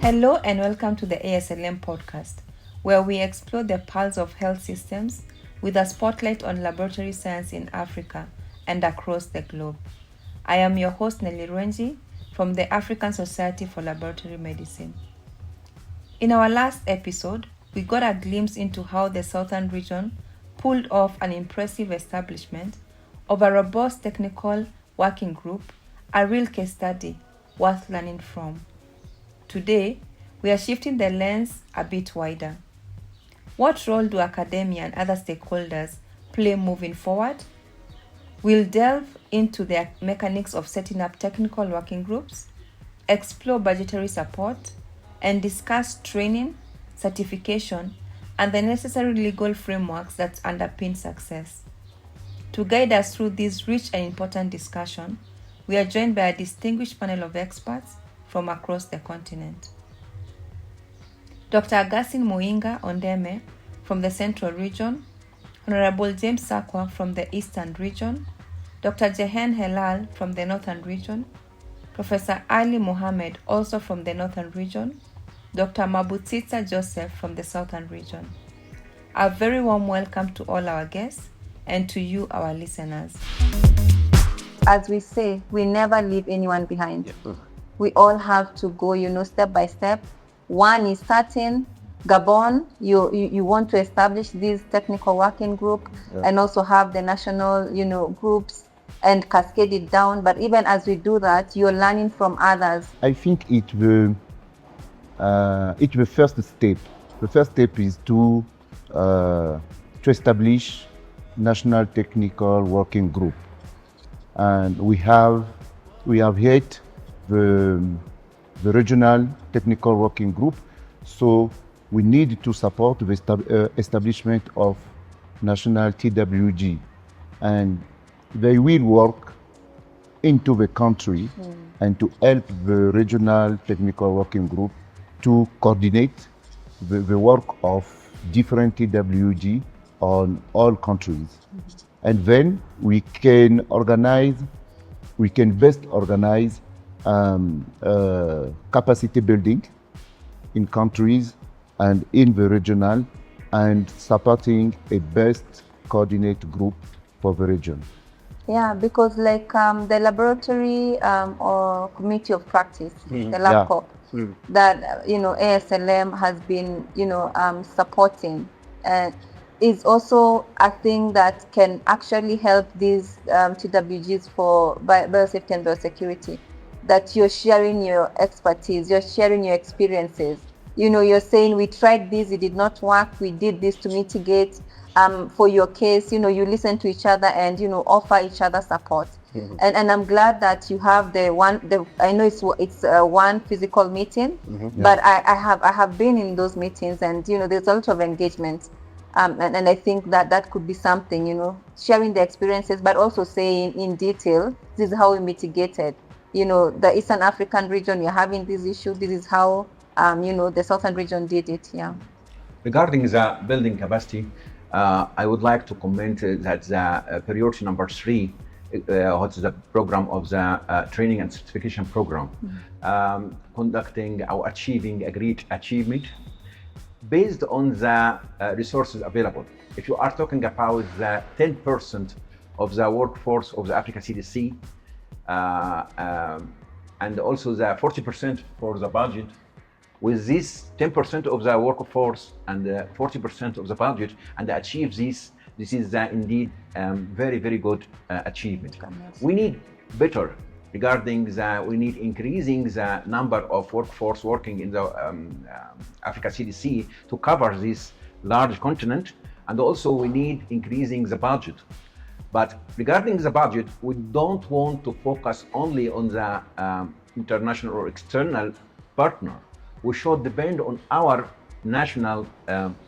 Hello and welcome to the ASLM podcast, where we explore the pulse of health systems with a spotlight on laboratory science in Africa and across the globe. I am your host Nelly Rwenji from the African Society for Laboratory Medicine. In our last episode, we got a glimpse into how the Southern region pulled off an impressive establishment of a robust technical working group, a real case study worth learning from. Today, we are shifting the lens a bit wider. What role do academia and other stakeholders play moving forward? We'll delve into the mechanics of setting up technical working groups, explore budgetary support, and discuss training, certification, and the necessary legal frameworks that underpin success. To guide us through this rich and important discussion, we are joined by a distinguished panel of experts from across the continent. Dr. Augustine Ondeme from the Central Region, Honorable James Sakwa from the Eastern Region, Dr. Jihene Hellal from the Northern Region, Professor Mohamed also from the Northern Region, Dr. Mabutsetsa Joseph from the Southern Region. A very warm welcome to all our guests and to you, our listeners. As we say, we never leave anyone behind. Yeah. We all have to go, step by step. One is starting Gabon. You want to establish this technical working group, and also have the national, groups and cascade it down. But even as we do that, you're learning from others. I think it will first step. The first step is to establish national technical working group, and we have yet the regional technical working group. So we need to support the establishment of national TWG, and they will work into the country and to help the regional technical working group to coordinate the work of different TWG on all countries. And then we can best organize capacity building in countries and in the regional, and supporting a best coordinate group for the region. Yeah, because the laboratory or committee of practice, the LabCorp, that ASLM has been supporting, is also a thing that can actually help these TWGs for biosafety and biosecurity. That you're sharing your expertise, you're sharing your experiences. You're saying, we tried this, it did not work, we did this to mitigate. For your case, you listen to each other and offer each other support. Mm-hmm. And I'm glad that you have I know it's one physical meeting, but I have been in those meetings, and there's a lot of engagement. And I think that could be something, sharing the experiences, but also saying in detail, this is how we mitigated. The Eastern African region, you're having this issue, this is how, the Southern region did it, Regarding the building capacity, I would like to comment that the priority number 3, what is the program of the training and certification program, conducting or achieving a great achievement based on the resources available. If you are talking about the 10% of the workforce of the Africa CDC, and also the 40% for the budget, with this 10% of the workforce and 40% of the budget, and achieve this is indeed very, very good achievement. We need better regarding we need increasing the number of workforce working in the Africa CDC to cover this large continent, and also we need increasing the budget. But regarding the budget, we don't want to focus only on the international or external partner. We should depend on our national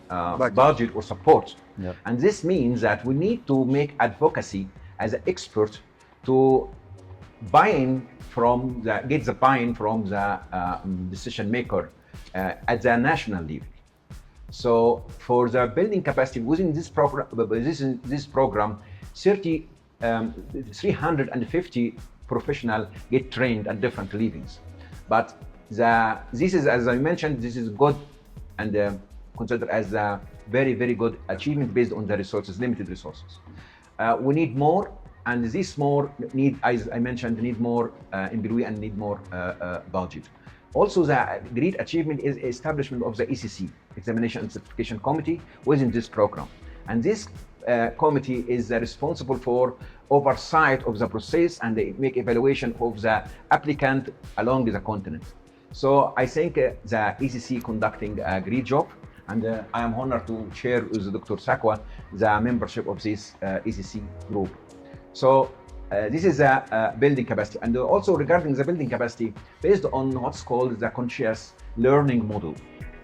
budget or support. Yep. And this means that we need to make advocacy as an expert to get the buy-in from the decision maker at the national level. So for the building capacity within this program, 350 professionals get trained at different levels. But This is, as I mentioned, this is good and considered as a very, very good achievement based on the resources, limited resources. We need more, and this more need, as I mentioned, need more employee and need more budget. Also, the great achievement is establishment of the ECC, Examination and Certification Committee, within this program. And this committee is responsible for oversight of the process, and they make evaluation of the applicant along the continent. So I think the ECC conducting a great job, and I am honored to share with Dr. Sakwa the membership of this ECC group. So this is a building capacity, and also regarding the building capacity, based on what's called the conscious learning model.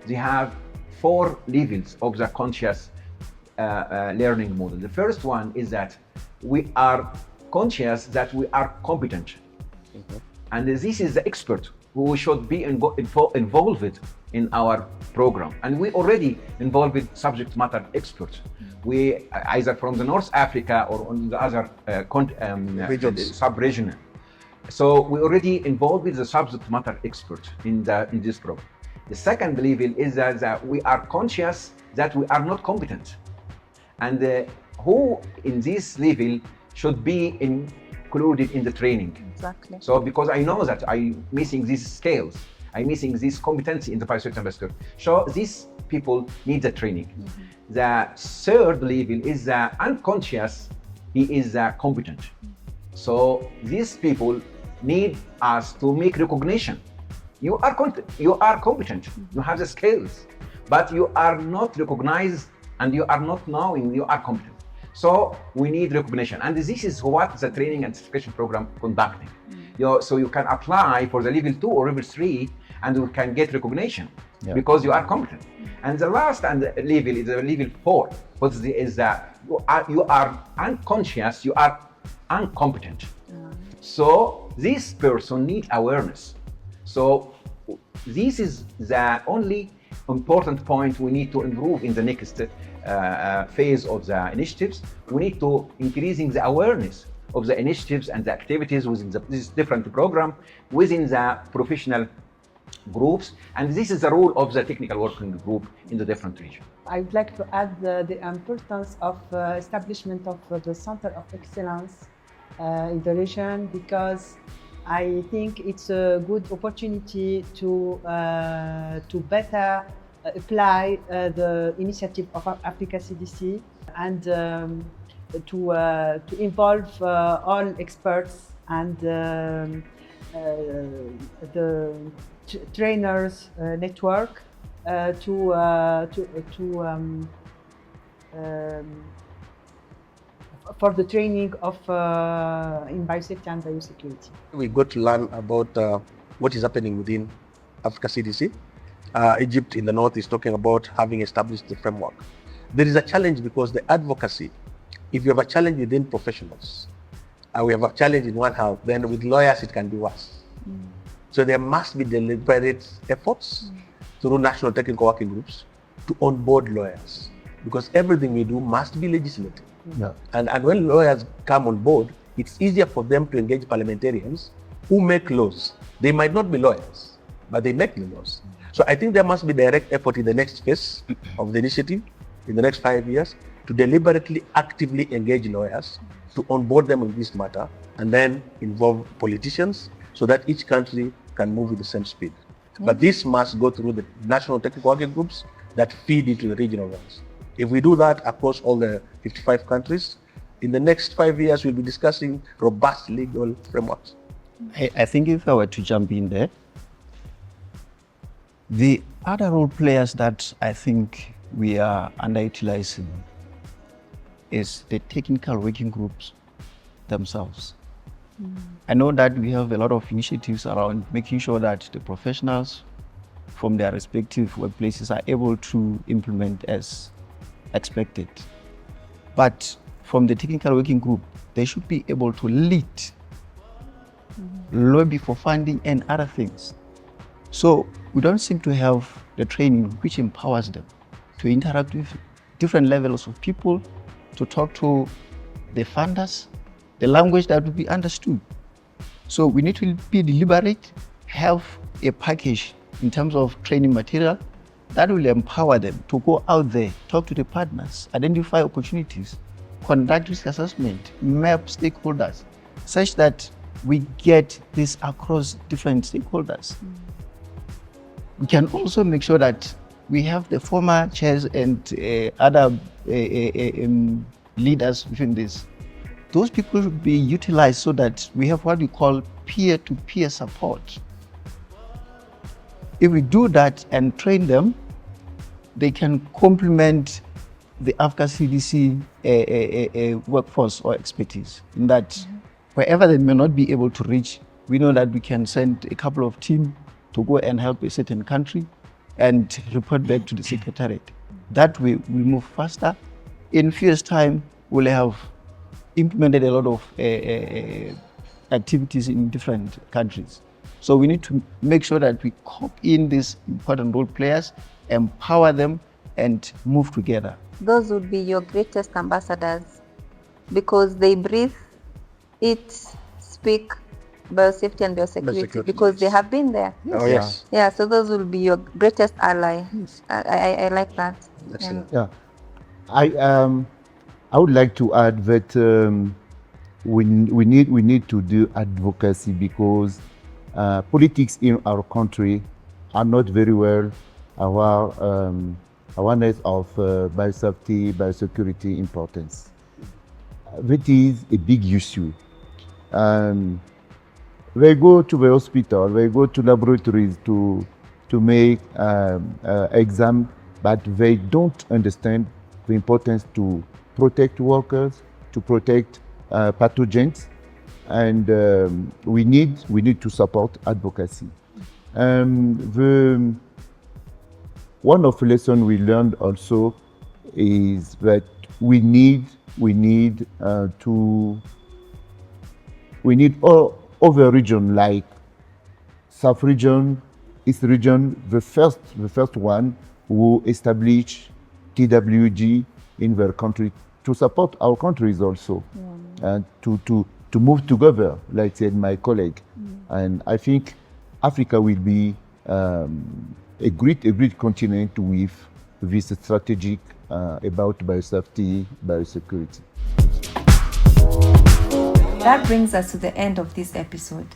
They have 4 levels of the conscious learning model. The first one is that we are conscious that we are competent, and this is the expert who should be involved in our program. And we already involved with subject matter experts. We either from the North Africa or on the other sub-regional. So we already involved with the subject matter expert in this program. The second level is that we are conscious that we are not competent, and who in this level should be included in the training. Exactly. So because I know that I'm missing these skills, I'm missing this competency in the biosecurity ambassador. So these people need the training. Mm-hmm. The third level is the unconscious, he is competent. So these people need us to make recognition. You are competent, you have the skills, but you are not recognized and you are not knowing you are competent. So we need recognition, and this is what the training and certification program conducting. So you can apply for the level 2 or level 3 and you can get recognition because you are competent. And the last level is the level 4, which is that you are unconscious, you are incompetent. So this person needs awareness. So this is the only important point we need to improve in the next phase of the initiatives. We need to increasing the awareness of the initiatives and the activities within this different program, within the professional groups, and this is the role of the technical working group in the different regions. I would like to add the importance of establishment of the Center of Excellence in the region, because I think it's a good opportunity to better apply the initiative of Africa CDC and to involve all experts and the trainers network for the training of in biosafety and biosecurity. We got to learn about what is happening within Africa CDC. Egypt in the north is talking about having established the framework. There is a challenge because the advocacy, if you have a challenge within professionals, we have a challenge in one house, then with lawyers it can be worse. So there must be deliberate efforts through national technical working groups to onboard lawyers, because everything we do must be legislative. And when lawyers come on board, it's easier for them to engage parliamentarians who make laws. They might not be lawyers, but they make the laws. So I think there must be direct effort in the next phase of the initiative, in the next 5 years, to deliberately, actively engage lawyers, to onboard them in this matter, and then involve politicians so that each country can move with the same speed. But this must go through the national technical working groups that feed into the regional ones. If we do that across all the 55 countries, in the next 5 years, we'll be discussing robust legal frameworks. I think if I were to jump in there, the other role players that I think we are underutilizing is the technical working groups themselves. I know that we have a lot of initiatives around making sure that the professionals from their respective workplaces are able to implement as expected. But from the technical working group, they should be able to lead, lobby for funding and other things. So we don't seem to have the training which empowers them to interact with different levels of people, to talk to the funders, the language that will be understood. So we need to be deliberate, have a package in terms of training material that will empower them to go out there, talk to the partners, identify opportunities, conduct risk assessment, map stakeholders, such that we get this across different stakeholders. We can also make sure that we have the former chairs and other leaders within this. Those people should be utilized so that we have what we call peer-to-peer support. If we do that and train them, they can complement the Africa CDC workforce or expertise in that wherever they may not be able to reach, we know that we can send a couple of teams to go and help a certain country and report back to the secretariat. That way we move faster. In a few years' time, we'll have implemented a lot of activities in different countries. So we need to make sure that we cop in these important role players, empower them, and move together. Those would be your greatest ambassadors because they breathe, eat, speak biosafety and biosecurity because they have been there. Oh, yes. Yeah, so those will be your greatest ally. Yes. I like that. Excellent. Yeah, I would like to add that we need to do advocacy because politics in our country are not very well awareness of biosafety, biosecurity importance. That is a big issue. They go to the hospital, they go to laboratories to make exam, but they don't understand the importance to protect workers, to protect pathogens, and we need to support advocacy. One of the lessons we learned also is that we need all over region like South region, East region, the first one who established TWG in their country to support our countries also, and to move together, like said my colleague. And I think Africa will be a great continent with this strategic about biosafety, biosecurity. That brings us to the end of this episode.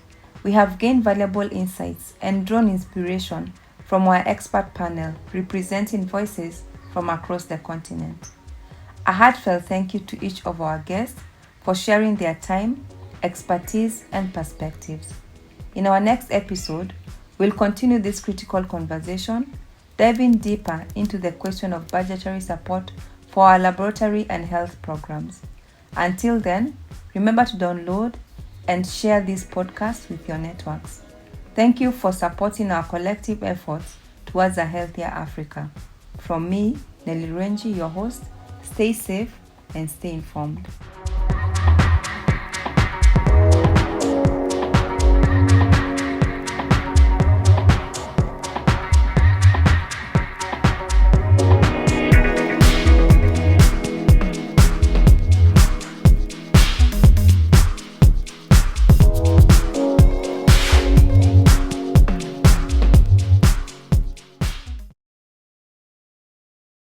We have gained valuable insights and drawn inspiration from our expert panel representing voices from across the continent. A heartfelt thank you to each of our guests for sharing their time, expertise, and perspectives. In our next episode, we'll continue this critical conversation, diving deeper into the question of budgetary support for our laboratory and health programs. Until then, remember to download and share this podcast with your networks. Thank you for supporting our collective efforts towards a healthier Africa. From me, Nelly Rwenji, your host, stay safe and stay informed.